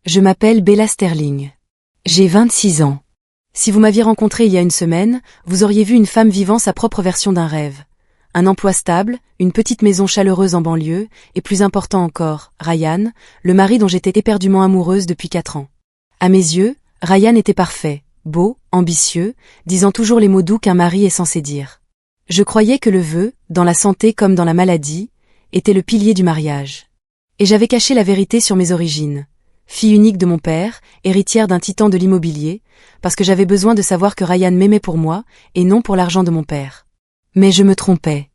Je m'appelle Bella Sterling. J'ai 26 ans. Si vous m'aviez rencontré il y a une semaine, vous auriez vu une femme vivant sa propre version d'un rêve. Un emploi stable, une petite maison chaleureuse en banlieue, et plus important encore, Ryan, le mari dont j'étais éperdument amoureuse depuis 4 ans. À mes yeux, Ryan était parfait, beau, ambitieux, disant toujours les mots doux qu'un mari est censé dire. Je croyais que le vœu, dans la santé comme dans la maladie, était le pilier du mariage. Et j'avais caché la vérité sur mes origines. Fille unique de mon père, héritière d'un titan de l'immobilier, parce que j'avais besoin de savoir que Ryan m'aimait pour moi, et non pour l'argent de mon père. Mais je me trompais.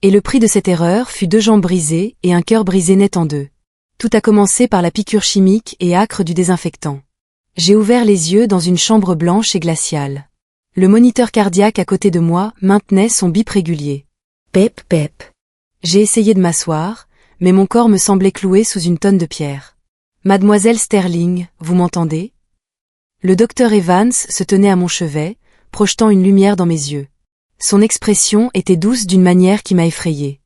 Et le prix de cette erreur fut 2 jambes brisées et un cœur brisé net en 2. Tout a commencé par la piqûre chimique et âcre du désinfectant. J'ai ouvert les yeux dans une chambre blanche et glaciale. Le moniteur cardiaque à côté de moi maintenait son bip régulier. Pep, pep. J'ai essayé de m'asseoir, mais mon corps me semblait cloué sous une tonne de pierres. Mademoiselle Sterling, vous m'entendez? Le docteur Evans se tenait à mon chevet, projetant une lumière dans mes yeux. Son expression était douce d'une manière qui m'a effrayée.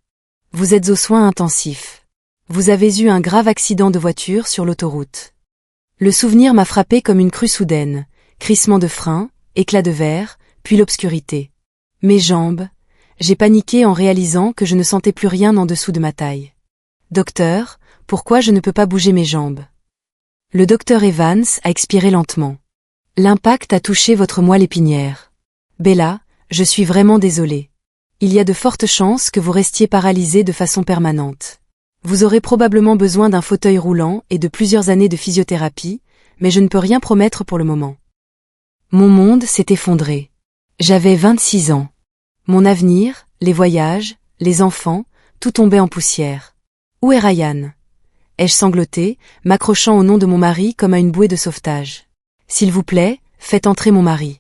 Vous êtes aux soins intensifs. Vous avez eu un grave accident de voiture sur l'autoroute. Le souvenir m'a frappé comme une crue soudaine, crissement de frein, éclat de verre, puis l'obscurité. Mes jambes. J'ai paniqué en réalisant que je ne sentais plus rien en dessous de ma taille. Docteur, pourquoi je ne peux pas bouger mes jambes? Le docteur Evans a expiré lentement. L'impact a touché votre moelle épinière. Bella, je suis vraiment désolée. Il y a de fortes chances que vous restiez paralysée de façon permanente. Vous aurez probablement besoin d'un fauteuil roulant et de plusieurs années de physiothérapie, mais je ne peux rien promettre pour le moment. Mon monde s'est effondré. J'avais 26 ans. Mon avenir, les voyages, les enfants, tout tombait en poussière. Où est Ryan? Ai-je sangloté, m'accrochant au nom de mon mari comme à une bouée de sauvetage. S'il vous plaît, faites entrer mon mari.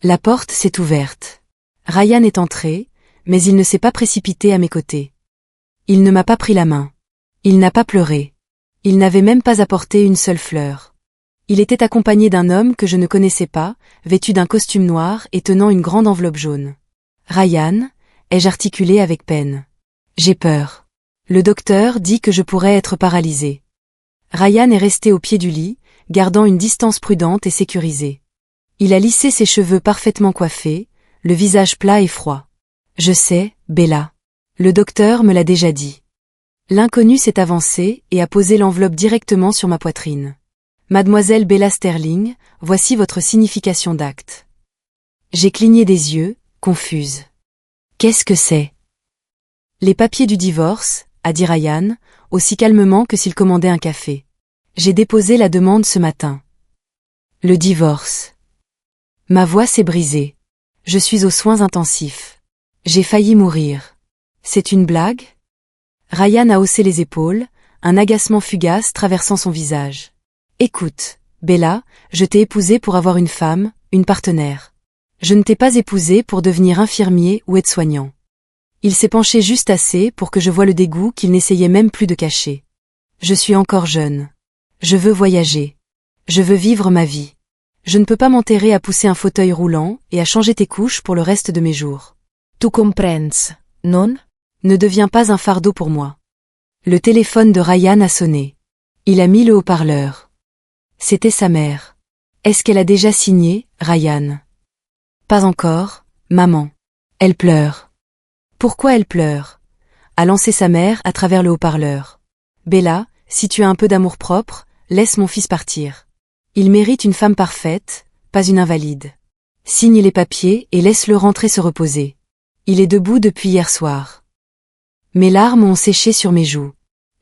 La porte s'est ouverte. Ryan est entré, mais il ne s'est pas précipité à mes côtés. Il ne m'a pas pris la main. Il n'a pas pleuré. Il n'avait même pas apporté une seule fleur. Il était accompagné d'un homme que je ne connaissais pas, vêtu d'un costume noir et tenant une grande enveloppe jaune. Ryan, ai-je articulé avec peine. J'ai peur. Le docteur dit que je pourrais être paralysée. Ryan est resté au pied du lit, gardant une distance prudente et sécurisée. Il a lissé ses cheveux parfaitement coiffés, le visage plat et froid. Je sais, Bella. Le docteur me l'a déjà dit. L'inconnu s'est avancé et a posé l'enveloppe directement sur ma poitrine. Mademoiselle Bella Sterling, voici votre signification d'acte. J'ai cligné des yeux, confuse. Qu'est-ce que c'est? Les papiers du divorce, a dit Ryan, aussi calmement que s'il commandait un café. J'ai déposé la demande ce matin. Le divorce. Ma voix s'est brisée. Je suis aux soins intensifs. J'ai failli mourir. C'est une blague? Ryan a haussé les épaules, un agacement fugace traversant son visage. Écoute, Bella, je t'ai épousée pour avoir une femme, une partenaire. Je ne t'ai pas épousée pour devenir infirmier ou aide-soignant. Il s'est penché juste assez pour que je voie le dégoût qu'il n'essayait même plus de cacher. Je suis encore jeune. Je veux voyager. Je veux vivre ma vie. Je ne peux pas m'enterrer à pousser un fauteuil roulant et à changer tes couches pour le reste de mes jours. Tu comprends, non? Ne deviens pas un fardeau pour moi. Le téléphone de Ryan a sonné. Il a mis le haut-parleur. C'était sa mère. Est-ce qu'elle a déjà signé, Ryan? Pas encore, maman. Elle pleure. Pourquoi elle pleure? A lancé sa mère à travers le haut-parleur. Bella, si tu as un peu d'amour-propre, laisse mon fils partir. Il mérite une femme parfaite, pas une invalide. Signe les papiers et laisse-le rentrer se reposer. Il est debout depuis hier soir. Mes larmes ont séché sur mes joues.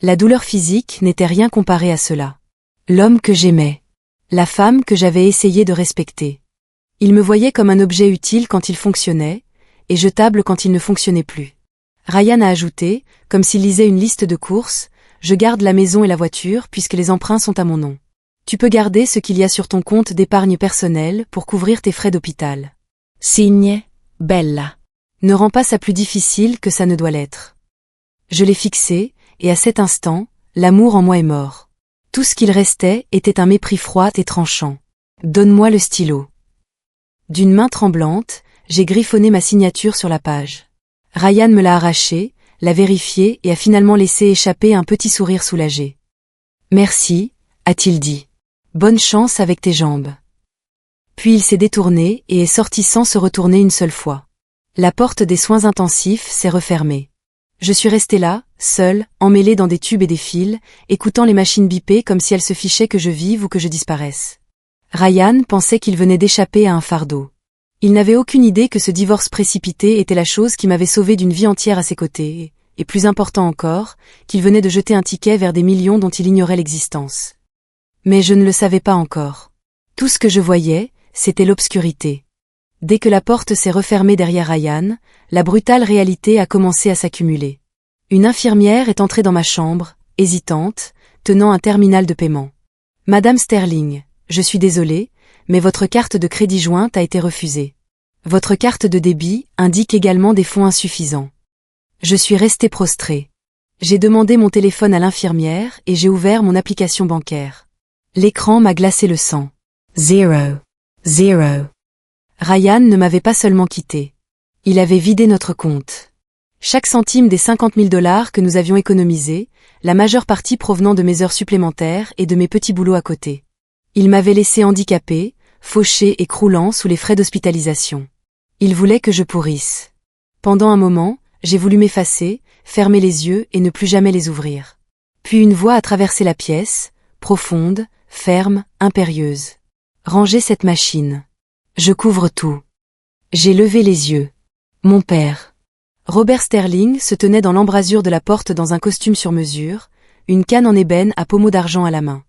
La douleur physique n'était rien comparée à cela. L'homme que j'aimais. La femme que j'avais essayé de respecter. Il me voyait comme un objet utile quand il fonctionnait, et jetable quand il ne fonctionnait plus. Ryan a ajouté, comme s'il lisait une liste de courses, je garde la maison et la voiture puisque les emprunts sont à mon nom. Tu peux garder ce qu'il y a sur ton compte d'épargne personnelle pour couvrir tes frais d'hôpital. Signe, Bella. Ne rends pas ça plus difficile que ça ne doit l'être. Je l'ai fixé, et à cet instant, l'amour en moi est mort. Tout ce qu'il restait était un mépris froid et tranchant. Donne-moi le stylo. D'une main tremblante, j'ai griffonné ma signature sur la page. Ryan me l'a arrachée, l'a vérifiée et a finalement laissé échapper un petit sourire soulagé. Merci, a-t-il dit. Bonne chance avec tes jambes. Puis il s'est détourné et est sorti sans se retourner une seule fois. La porte des soins intensifs s'est refermée. Je suis restée là, seule, emmêlée dans des tubes et des fils, écoutant les machines biper comme si elles se fichaient que je vive ou que je disparaisse. Ryan pensait qu'il venait d'échapper à un fardeau. Il n'avait aucune idée que ce divorce précipité était la chose qui m'avait sauvée d'une vie entière à ses côtés, et plus important encore, qu'il venait de jeter un ticket vers des millions dont il ignorait l'existence. Mais je ne le savais pas encore. Tout ce que je voyais, c'était l'obscurité. Dès que la porte s'est refermée derrière Ryan, la brutale réalité a commencé à s'accumuler. Une infirmière est entrée dans ma chambre, hésitante, tenant un terminal de paiement. « Madame Sterling, je suis désolée, mais votre carte de crédit jointe a été refusée. Votre carte de débit indique également des fonds insuffisants. » Je suis restée prostrée. J'ai demandé mon téléphone à l'infirmière et j'ai ouvert mon application bancaire. L'écran m'a glacé le sang. Zéro. Ryan ne m'avait pas seulement quitté. Il avait vidé notre compte. Chaque centime des 50 000 $ que nous avions économisés, la majeure partie provenant de mes heures supplémentaires et de mes petits boulots à côté. Il m'avait laissé handicapé, fauché et croulant sous les frais d'hospitalisation. Il voulait que je pourrisse. Pendant un moment, j'ai voulu m'effacer, fermer les yeux et ne plus jamais les ouvrir. Puis une voix a traversé la pièce, profonde, ferme, impérieuse. Rangez cette machine. Je couvre tout. J'ai levé les yeux. Mon père. Robert Sterling se tenait dans l'embrasure de la porte dans un costume sur mesure, une canne en ébène à pommeau d'argent à la main.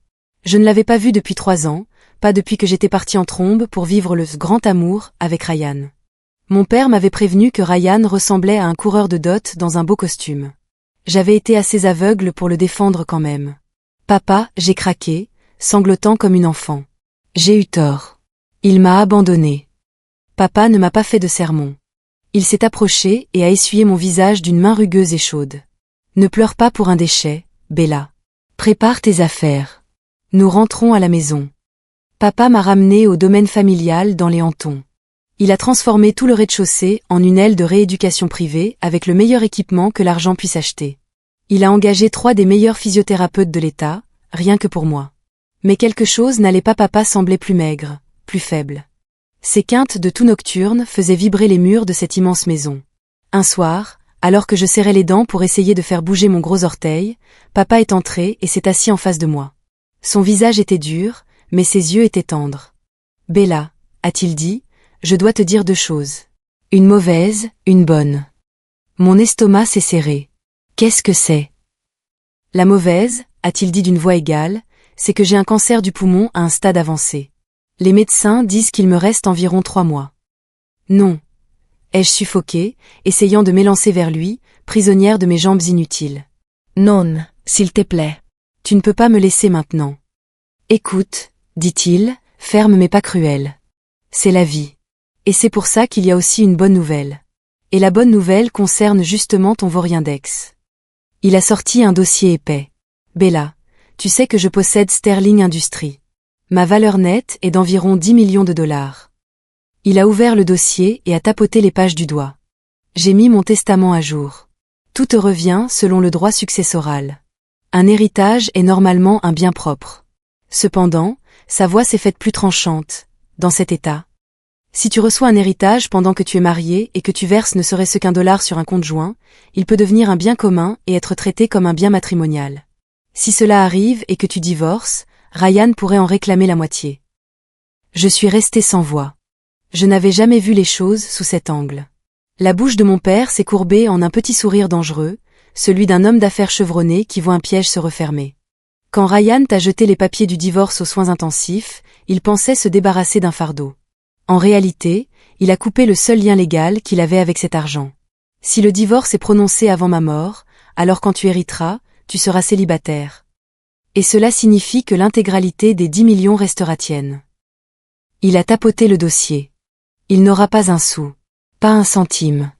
Je ne l'avais pas vu depuis 3 ans, pas depuis que j'étais partie en trombe pour vivre le grand amour avec Ryan. Mon père m'avait prévenu que Ryan ressemblait à un coureur de dot dans un beau costume. J'avais été assez aveugle pour le défendre quand même. Papa, j'ai craqué, sanglotant comme une enfant. J'ai eu tort. Il m'a abandonné. Papa ne m'a pas fait de sermon. Il s'est approché et a essuyé mon visage d'une main rugueuse et chaude. Ne pleure pas pour un déchet, Bella. Prépare tes affaires. Nous rentrons à la maison. Papa m'a ramené au domaine familial dans les Hantons. Il a transformé tout le rez-de-chaussée en une aile de rééducation privée avec le meilleur équipement que l'argent puisse acheter. Il a engagé 3 des meilleurs physiothérapeutes de l'État, rien que pour moi. Mais quelque chose n'allait pas, papa semblait plus maigre, plus faible. Ses quintes de tout nocturne faisaient vibrer les murs de cette immense maison. Un soir, alors que je serrais les dents pour essayer de faire bouger mon gros orteil, papa est entré et s'est assis en face de moi. Son visage était dur, mais ses yeux étaient tendres. « Bella, a-t-il dit, je dois te dire 2 choses. Une mauvaise, une bonne. » Mon estomac s'est serré. « Qu'est-ce que c'est ?» La mauvaise, a-t-il dit d'une voix égale, c'est que j'ai un cancer du poumon à un stade avancé. Les médecins disent qu'il me reste environ 3 mois. Non. Ai-je suffoqué, essayant de m'élancer vers lui, prisonnière de mes jambes inutiles. Non, s'il te plaît. Tu ne peux pas me laisser maintenant. Écoute, dit-il, ferme mais pas cruel. C'est la vie. Et c'est pour ça qu'il y a aussi une bonne nouvelle. Et la bonne nouvelle concerne justement ton vaurien d'ex. Il a sorti un dossier épais. Bella, tu sais que je possède Sterling Industries. Ma valeur nette est d'environ 10 millions de $. Il a ouvert le dossier et a tapoté les pages du doigt. J'ai mis mon testament à jour. Tout te revient selon le droit successoral. Un héritage est normalement un bien propre. Cependant, sa voix s'est faite plus tranchante, dans cet état. Si tu reçois un héritage pendant que tu es marié et que tu verses ne serait-ce qu'1 $ sur un compte joint, il peut devenir un bien commun et être traité comme un bien matrimonial. Si cela arrive et que tu divorces, Ryan pourrait en réclamer la moitié. Je suis restée sans voix. Je n'avais jamais vu les choses sous cet angle. La bouche de mon père s'est courbée en un petit sourire dangereux, celui d'un homme d'affaires chevronné qui voit un piège se refermer. Quand Ryan t'a jeté les papiers du divorce aux soins intensifs, il pensait se débarrasser d'un fardeau. En réalité, il a coupé le seul lien légal qu'il avait avec cet argent. Si le divorce est prononcé avant ma mort, alors quand tu hériteras, tu seras célibataire. Et cela signifie que l'intégralité des 10 millions restera tienne. Il a tapoté le dossier. Il n'aura pas un sou. Pas un centime.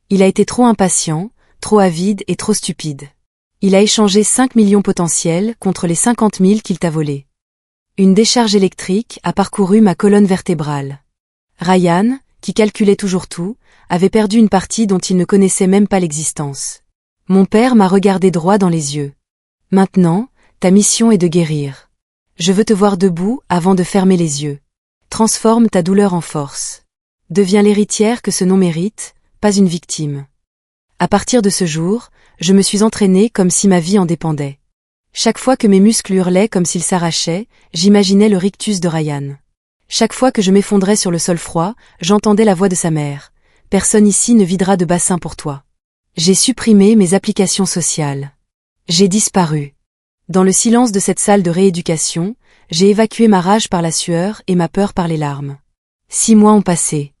Il a été trop impatient, trop avide et trop stupide. Il a échangé 5 millions potentiels contre les 50 000 qu'il t'a volés. Une décharge électrique a parcouru ma colonne vertébrale. Ryan, qui calculait toujours tout, avait perdu une partie dont il ne connaissait même pas l'existence. Mon père m'a regardé droit dans les yeux. Maintenant, ta mission est de guérir. Je veux te voir debout avant de fermer les yeux. Transforme ta douleur en force. Deviens l'héritière que ce nom mérite, pas une victime. À partir de ce jour, je me suis entraînée comme si ma vie en dépendait. Chaque fois que mes muscles hurlaient comme s'ils s'arrachaient, j'imaginais le rictus de Ryan. Chaque fois que je m'effondrais sur le sol froid, j'entendais la voix de sa mère. Personne ici ne videra de bassin pour toi. J'ai supprimé mes applications sociales. J'ai disparu. Dans le silence de cette salle de rééducation, j'ai évacué ma rage par la sueur et ma peur par les larmes. 6 mois ont passé.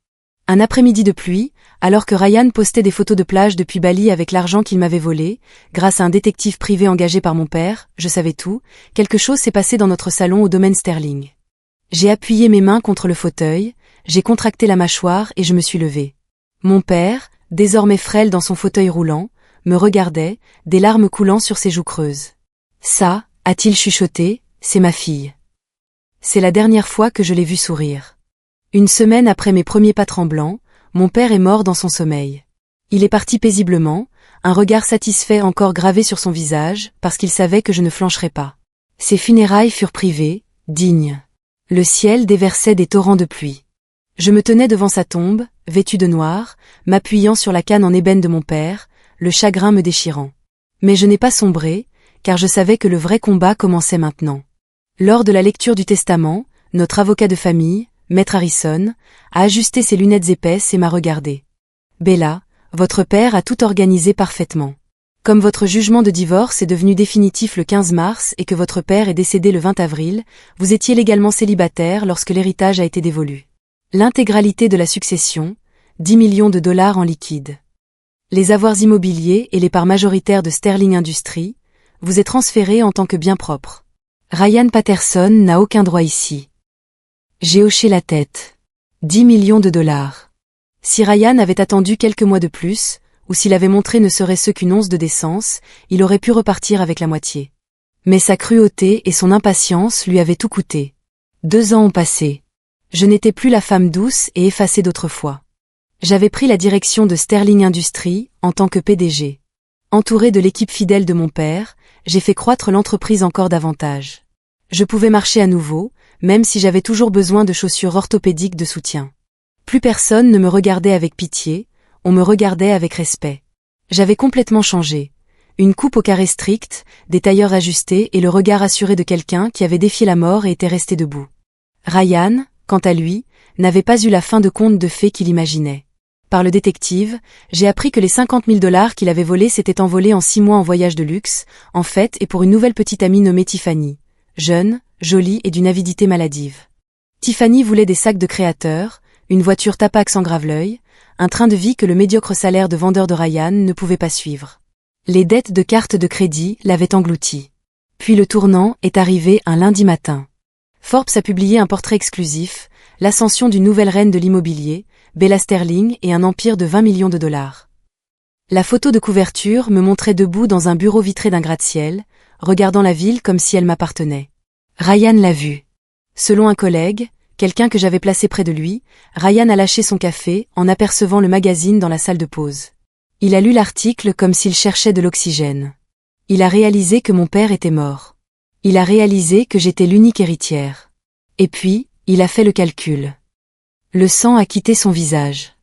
Un après-midi de pluie, alors que Ryan postait des photos de plage depuis Bali avec l'argent qu'il m'avait volé, grâce à un détective privé engagé par mon père, je savais tout, quelque chose s'est passé dans notre salon au domaine Sterling. J'ai appuyé mes mains contre le fauteuil, j'ai contracté la mâchoire et je me suis levée. Mon père, désormais frêle dans son fauteuil roulant, me regardait, des larmes coulant sur ses joues creuses. Ça, a-t-il chuchoté, c'est ma fille. C'est la dernière fois que je l'ai vue sourire. Une semaine après mes premiers pas tremblants, mon père est mort dans son sommeil. Il est parti paisiblement, un regard satisfait encore gravé sur son visage, parce qu'il savait que je ne flancherais pas. Ses funérailles furent privées, dignes. Le ciel déversait des torrents de pluie. Je me tenais devant sa tombe, vêtue de noir, m'appuyant sur la canne en ébène de mon père, le chagrin me déchirant. Mais je n'ai pas sombré, car je savais que le vrai combat commençait maintenant. Lors de la lecture du testament, notre avocat de famille, Maître Harrison, a ajusté ses lunettes épaisses et m'a regardé. Bella, votre père a tout organisé parfaitement. Comme votre jugement de divorce est devenu définitif le 15 mars et que votre père est décédé le 20 avril, vous étiez légalement célibataire lorsque l'héritage a été dévolu. L'intégralité de la succession, 10 millions de dollars en liquide. Les avoirs immobiliers et les parts majoritaires de Sterling Industries, vous est transféré en tant que bien propre. Ryan Patterson n'a aucun droit ici. J'ai hoché la tête. 10 millions de dollars. Si Ryan avait attendu quelques mois de plus, ou s'il avait montré ne serait-ce qu'une once de décence, il aurait pu repartir avec la moitié. Mais sa cruauté et son impatience lui avaient tout coûté. 2 ans ont passé. Je n'étais plus la femme douce et effacée d'autrefois. J'avais pris la direction de Sterling Industries en tant que PDG. Entouré de l'équipe fidèle de mon père, j'ai fait croître l'entreprise encore davantage. Je pouvais marcher à nouveau, même si j'avais toujours besoin de chaussures orthopédiques de soutien. Plus personne ne me regardait avec pitié, on me regardait avec respect. J'avais complètement changé. Une coupe au carré strict, des tailleurs ajustés et le regard assuré de quelqu'un qui avait défié la mort et était resté debout. Ryan, quant à lui, n'avait pas eu la fin de conte de fées qu'il imaginait. Par le détective, j'ai appris que les 50 000 dollars qu'il avait volés s'étaient envolés en 6 mois en voyage de luxe, en fête et pour une nouvelle petite amie nommée Tiffany. Jeune, jolie et d'une avidité maladive. Tiffany voulait des sacs de créateurs, une voiture Tapax en grave-l'œil, un train de vie que le médiocre salaire de vendeur de Ryan ne pouvait pas suivre. Les dettes de cartes de crédit l'avaient englouti. Puis le tournant est arrivé un lundi matin. Forbes a publié un portrait exclusif, l'ascension d'une nouvelle reine de l'immobilier, Bella Sterling et un empire de 20 millions de dollars. La photo de couverture me montrait debout dans un bureau vitré d'un gratte-ciel, regardant la ville comme si elle m'appartenait. Ryan l'a vu. Selon un collègue, quelqu'un que j'avais placé près de lui, Ryan a lâché son café en apercevant le magazine dans la salle de pause. Il a lu l'article comme s'il cherchait de l'oxygène. Il a réalisé que mon père était mort. Il a réalisé que j'étais l'unique héritière. Et puis, il a fait le calcul. Le sang a quitté son visage.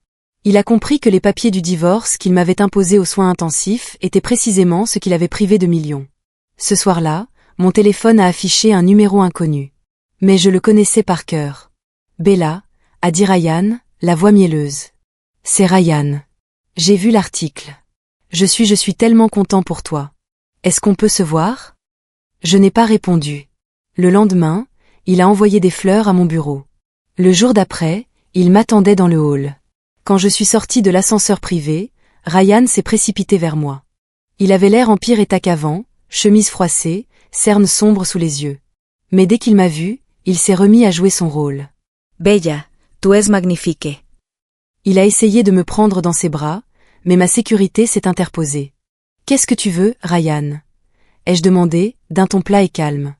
Il a compris que les papiers du divorce qu'il m'avait imposés aux soins intensifs étaient précisément ce qu'il avait privé de millions. Ce soir-là, mon téléphone a affiché un numéro inconnu. Mais je le connaissais par cœur. Bella, a dit Ryan, la voix mielleuse. C'est Ryan. J'ai vu l'article. Je suis tellement content pour toi. Est-ce qu'on peut se voir? Je n'ai pas répondu. Le lendemain, il a envoyé des fleurs à mon bureau. Le jour d'après, il m'attendait dans le hall. Quand je suis sortie de l'ascenseur privé, Ryan s'est précipité vers moi. Il avait l'air en pire état qu'avant, chemise froissée, cernes sombres sous les yeux. Mais dès qu'il m'a vu, il s'est remis à jouer son rôle. Bella, tu es magnifique. Il a essayé de me prendre dans ses bras, mais ma sécurité s'est interposée. Qu'est-ce que tu veux, Ryan? Ai-je demandé, d'un ton plat et calme.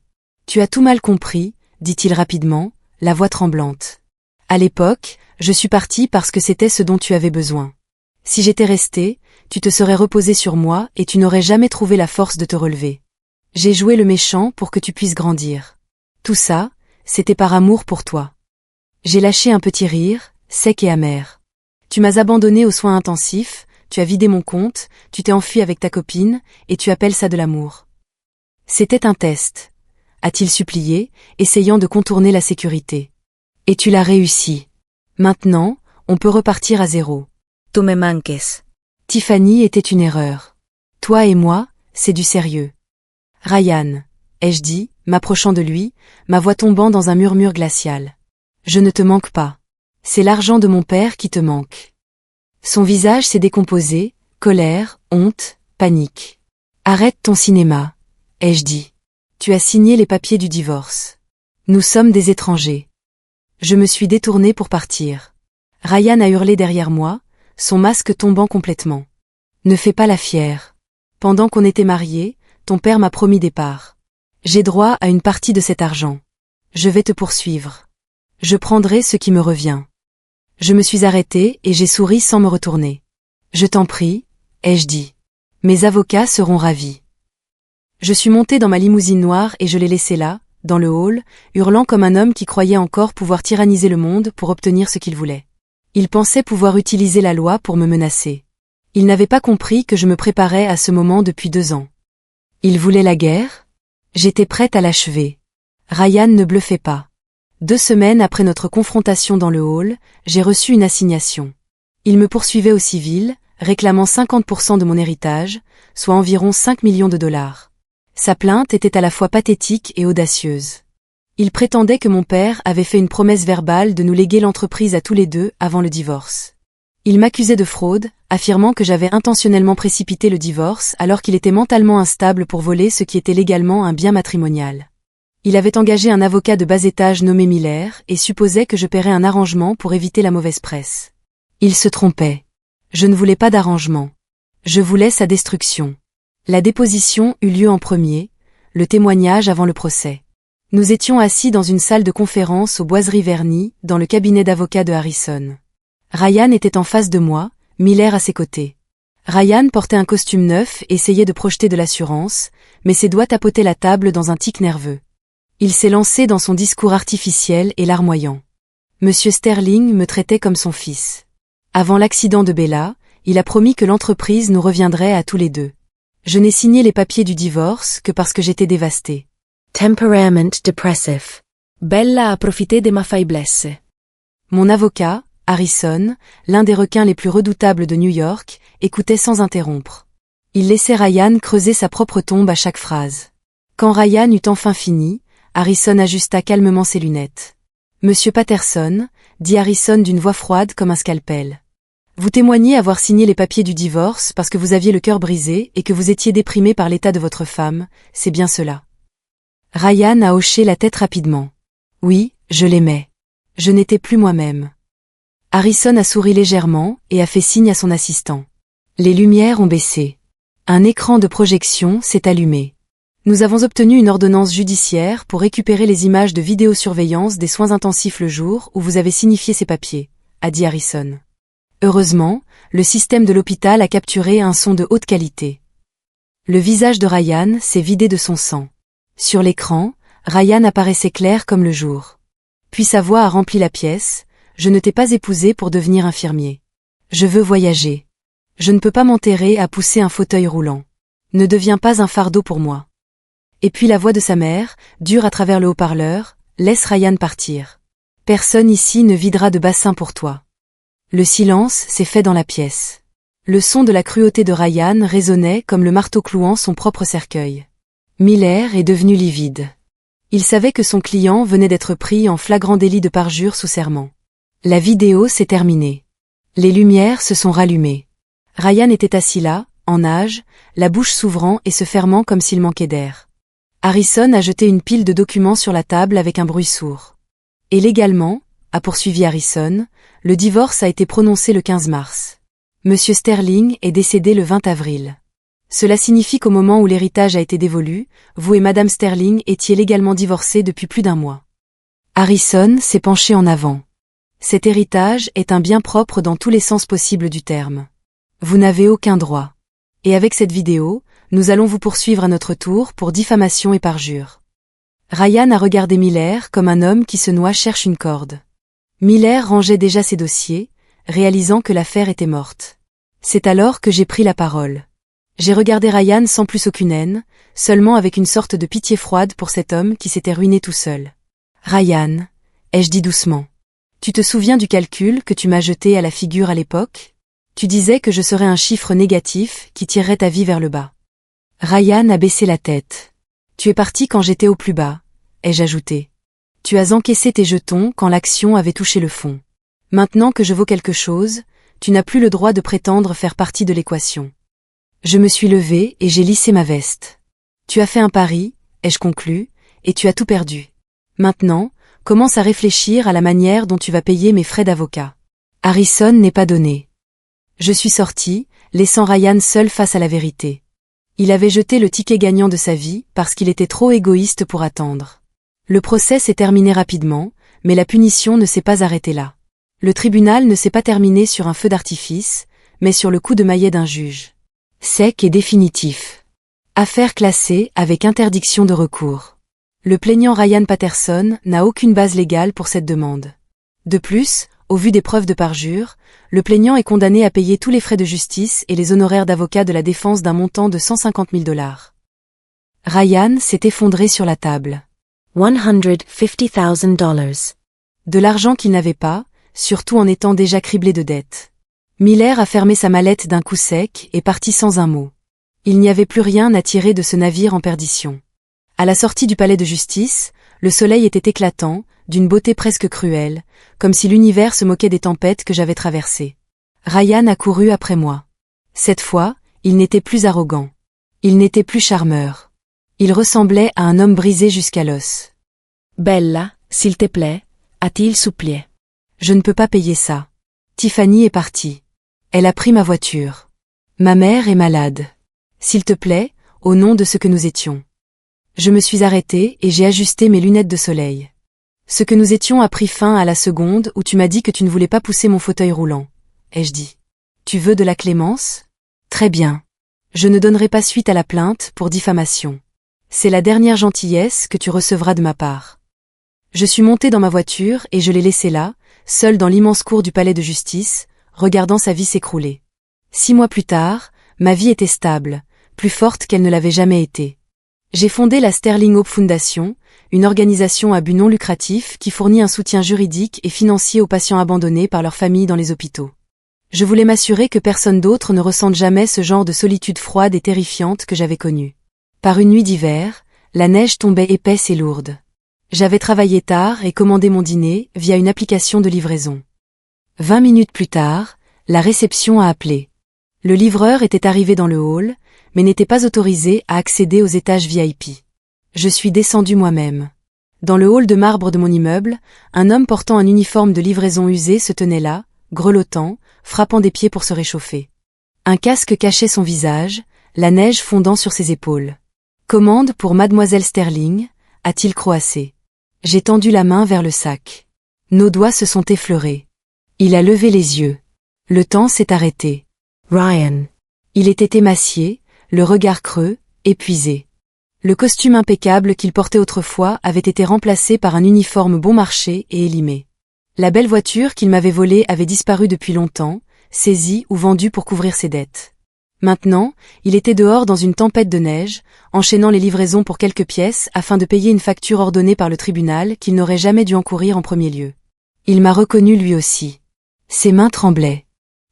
Tu as tout mal compris, dit-il rapidement, la voix tremblante. À l'époque, je suis partie parce que c'était ce dont tu avais besoin. Si j'étais restée, tu te serais reposé sur moi et tu n'aurais jamais trouvé la force de te relever. J'ai joué le méchant pour que tu puisses grandir. Tout ça, c'était par amour pour toi. J'ai lâché un petit rire, sec et amer. Tu m'as abandonné aux soins intensifs, tu as vidé mon compte, tu t'es enfui avec ta copine, et tu appelles ça de l'amour. C'était un test, a-t-il supplié, essayant de contourner la sécurité. Et tu l'as réussi. Maintenant, on peut repartir à zéro. Tu me manques. Tiffany était une erreur. Toi et moi, c'est du sérieux. Ryan, ai-je dit, m'approchant de lui, ma voix tombant dans un murmure glacial. Je ne te manque pas. C'est l'argent de mon père qui te manque. Son visage s'est décomposé, colère, honte, panique. Arrête ton cinéma, ai-je dit. Tu as signé les papiers du divorce. Nous sommes des étrangers. Je me suis détournée pour partir. Ryan a hurlé derrière moi, son masque tombant complètement. Ne fais pas la fière. Pendant qu'on était mariés, ton père m'a promis des parts. J'ai droit à une partie de cet argent. Je vais te poursuivre. Je prendrai ce qui me revient. Je me suis arrêtée et j'ai souri sans me retourner. Je t'en prie, ai-je dit. Mes avocats seront ravis. Je suis montée dans ma limousine noire et je l'ai laissée là, dans le hall, hurlant comme un homme qui croyait encore pouvoir tyranniser le monde pour obtenir ce qu'il voulait. Il pensait pouvoir utiliser la loi pour me menacer. Il n'avait pas compris que je me préparais à ce moment depuis 2 ans. Il voulait la guerre? J'étais prête à l'achever. Ryan ne bluffait pas. 2 semaines après notre confrontation dans le hall, j'ai reçu une assignation. Il me poursuivait au civil, réclamant 50% de mon héritage, soit environ 5 millions de dollars. Sa plainte était à la fois pathétique et audacieuse. Il prétendait que mon père avait fait une promesse verbale de nous léguer l'entreprise à tous les deux avant le divorce. Il m'accusait de fraude, affirmant que j'avais intentionnellement précipité le divorce alors qu'il était mentalement instable pour voler ce qui était légalement un bien matrimonial. Il avait engagé un avocat de bas étage nommé Miller et supposait que je paierais un arrangement pour éviter la mauvaise presse. Il se trompait. Je ne voulais pas d'arrangement. Je voulais sa destruction. La déposition eut lieu en premier, le témoignage avant le procès. Nous étions assis dans une salle de conférence aux Boiseries Verny, dans le cabinet d'avocat de Harrison. Ryan était en face de moi, Miller à ses côtés. Ryan portait un costume neuf et essayait de projeter de l'assurance, mais ses doigts tapotaient la table dans un tic nerveux. Il s'est lancé dans son discours artificiel et larmoyant. Monsieur Sterling me traitait comme son fils. Avant l'accident de Bella, il a promis que l'entreprise nous reviendrait à tous les deux. Je n'ai signé les papiers du divorce que parce que j'étais dévastée. Temperament depressive. Bella a profité de ma faiblesse. Mon avocat, Harrison, l'un des requins les plus redoutables de New York, écoutait sans interrompre. Il laissait Ryan creuser sa propre tombe à chaque phrase. Quand Ryan eut enfin fini, Harrison ajusta calmement ses lunettes. Monsieur Patterson, dit Harrison d'une voix froide comme un scalpel. Vous témoignez avoir signé les papiers du divorce parce que vous aviez le cœur brisé et que vous étiez déprimé par l'état de votre femme, c'est bien cela. Ryan a hoché la tête rapidement. Oui, je l'aimais. Je n'étais plus moi-même. Harrison a souri légèrement et a fait signe à son assistant. Les lumières ont baissé. Un écran de projection s'est allumé. Nous avons obtenu une ordonnance judiciaire pour récupérer les images de vidéosurveillance des soins intensifs le jour où vous avez signifié ces papiers, a dit Harrison. Heureusement, le système de l'hôpital a capturé un son de haute qualité. Le visage de Ryan s'est vidé de son sang. Sur l'écran, Ryan apparaissait clair comme le jour. Puis sa voix a rempli la pièce. Je ne t'ai pas épousé pour devenir infirmier. Je veux voyager. Je ne peux pas m'enterrer à pousser un fauteuil roulant. Ne deviens pas un fardeau pour moi. Et puis la voix de sa mère, dure à travers le haut-parleur, laisse Ryan partir. Personne ici ne videra de bassin pour toi. Le silence s'est fait dans la pièce. Le son de la cruauté de Ryan résonnait comme le marteau clouant son propre cercueil. Miller est devenu livide. Il savait que son client venait d'être pris en flagrant délit de parjure sous serment. La vidéo s'est terminée. Les lumières se sont rallumées. Ryan était assis là, en nage, la bouche s'ouvrant et se fermant comme s'il manquait d'air. Harrison a jeté une pile de documents sur la table avec un bruit sourd. Et légalement, a poursuivi Harrison, le divorce a été prononcé le 15 mars. Monsieur Sterling est décédé le 20 avril. Cela signifie qu'au moment où l'héritage a été dévolu, vous et Madame Sterling étiez légalement divorcés depuis plus d'1 mois. Harrison s'est penché en avant. Cet héritage est un bien propre dans tous les sens possibles du terme. Vous n'avez aucun droit. Et avec cette vidéo, nous allons vous poursuivre à notre tour pour diffamation et parjure. Ryan a regardé Miller comme un homme qui se noie cherche une corde. Miller rangeait déjà ses dossiers, réalisant que l'affaire était morte. C'est alors que j'ai pris la parole. J'ai regardé Ryan sans plus aucune haine, seulement avec une sorte de pitié froide pour cet homme qui s'était ruiné tout seul. Ryan, ai-je dit doucement. Tu te souviens du calcul que tu m'as jeté à la figure à l'époque? Tu disais que je serais un chiffre négatif qui tirerait ta vie vers le bas. Ryan a baissé la tête. Tu es parti quand j'étais au plus bas, ai-je ajouté. Tu as encaissé tes jetons quand l'action avait touché le fond. Maintenant que je vaux quelque chose, tu n'as plus le droit de prétendre faire partie de l'équation. Je me suis levé et j'ai lissé ma veste. Tu as fait un pari, ai-je conclu, et tu as tout perdu. Maintenant, commence à réfléchir à la manière dont tu vas payer mes frais d'avocat. Harrison n'est pas donné. Je suis sorti, laissant Ryan seul face à la vérité. Il avait jeté le ticket gagnant de sa vie parce qu'il était trop égoïste pour attendre. Le procès s'est terminé rapidement, mais la punition ne s'est pas arrêtée là. Le tribunal ne s'est pas terminé sur un feu d'artifice, mais sur le coup de maillet d'un juge. Sec et définitif. Affaire classée avec interdiction de recours. Le plaignant Ryan Patterson n'a aucune base légale pour cette demande. De plus, au vu des preuves de parjure, le plaignant est condamné à payer tous les frais de justice et les honoraires d'avocat de la défense d'un montant de $150,000. Ryan s'est effondré sur la table. $150,000. De l'argent qu'il n'avait pas, surtout en étant déjà criblé de dettes. Miller a fermé sa mallette d'un coup sec et parti sans un mot. Il n'y avait plus rien à tirer de ce navire en perdition. À la sortie du palais de justice, le soleil était éclatant, d'une beauté presque cruelle, comme si l'univers se moquait des tempêtes que j'avais traversées. Ryan a couru après moi. Cette fois, il n'était plus arrogant. Il n'était plus charmeur. Il ressemblait à un homme brisé jusqu'à l'os. Bella, s'il te plaît, a-t-il supplié. Je ne peux pas payer ça. Tiffany est partie. Elle a pris ma voiture. Ma mère est malade. S'il te plaît, au nom de ce que nous étions. Je me suis arrêtée et j'ai ajusté mes lunettes de soleil. Ce que nous étions a pris fin à la seconde où tu m'as dit que tu ne voulais pas pousser mon fauteuil roulant. Ai-je dit. Tu veux de la clémence? Très bien. Je ne donnerai pas suite à la plainte pour diffamation. C'est la dernière gentillesse que tu recevras de ma part. Je suis montée dans ma voiture et je l'ai laissée là, seule dans l'immense cour du palais de justice, regardant sa vie s'écrouler. 6 mois plus tard, ma vie était stable, plus forte qu'elle ne l'avait jamais été. J'ai fondé la Sterling Hope Foundation, une organisation à but non lucratif qui fournit un soutien juridique et financier aux patients abandonnés par leur famille dans les hôpitaux. Je voulais m'assurer que personne d'autre ne ressente jamais ce genre de solitude froide et terrifiante que j'avais connue. Par une nuit d'hiver, la neige tombait épaisse et lourde. J'avais travaillé tard et commandé mon dîner via une application de livraison. 20 minutes plus tard, la réception a appelé. Le livreur était arrivé dans le hall, mais n'était pas autorisé à accéder aux étages VIP. Je suis descendu moi-même. Dans le hall de marbre de mon immeuble, un homme portant un uniforme de livraison usé se tenait là, grelottant, frappant des pieds pour se réchauffer. Un casque cachait son visage, la neige fondant sur ses épaules. « Commande pour Mademoiselle Sterling », a-t-il croassé. J'ai tendu la main vers le sac. Nos doigts se sont effleurés. Il a levé les yeux. Le temps s'est arrêté. Ryan. Il était émacié, le regard creux, épuisé. Le costume impeccable qu'il portait autrefois avait été remplacé par un uniforme bon marché et élimé. La belle voiture qu'il m'avait volée avait disparu depuis longtemps, saisie ou vendue pour couvrir ses dettes. Maintenant, il était dehors dans une tempête de neige, enchaînant les livraisons pour quelques pièces afin de payer une facture ordonnée par le tribunal qu'il n'aurait jamais dû encourir en premier lieu. Il m'a reconnu lui aussi. Ses mains tremblaient.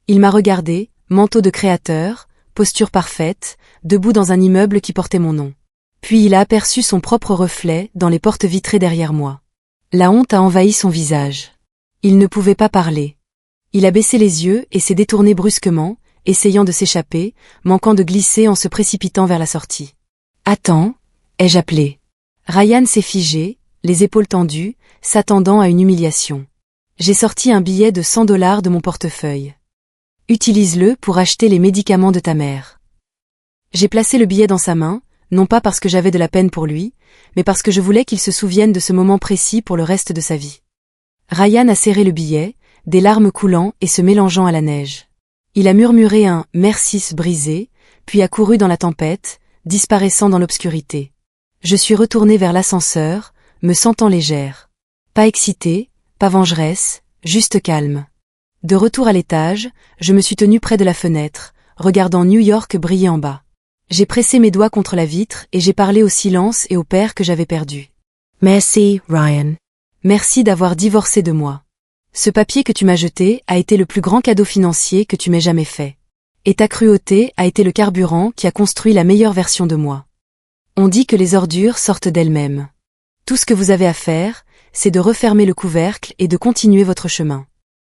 Il m'a regardé, manteau de créateur, posture parfaite, debout dans un immeuble qui portait mon nom. Puis il a aperçu son propre reflet dans les portes vitrées derrière moi. La honte a envahi son visage. Il ne pouvait pas parler. Il a baissé les yeux et s'est détourné brusquement, essayant de s'échapper, manquant de glisser en se précipitant vers la sortie. « Attends » ai-je appelé. Ryan s'est figé, les épaules tendues, s'attendant à une humiliation. J'ai sorti un billet de $100 de mon portefeuille. « Utilise-le pour acheter les médicaments de ta mère. » J'ai placé le billet dans sa main, non pas parce que j'avais de la peine pour lui, mais parce que je voulais qu'il se souvienne de ce moment précis pour le reste de sa vie. Ryan a serré le billet, des larmes coulant et se mélangeant à la neige. Il a murmuré un « merci » brisé, puis a couru dans la tempête, disparaissant dans l'obscurité. Je suis retournée vers l'ascenseur, me sentant légère. Pas excitée, pas vengeresse, juste calme. De retour à l'étage, je me suis tenue près de la fenêtre, regardant New York briller en bas. J'ai pressé mes doigts contre la vitre et j'ai parlé au silence et au père que j'avais perdu. Merci, Ryan. Merci d'avoir divorcé de moi. Ce papier que tu m'as jeté a été le plus grand cadeau financier que tu m'aies jamais fait. Et ta cruauté a été le carburant qui a construit la meilleure version de moi. On dit que les ordures sortent d'elles-mêmes. Tout ce que vous avez à faire, c'est de refermer le couvercle et de continuer votre chemin.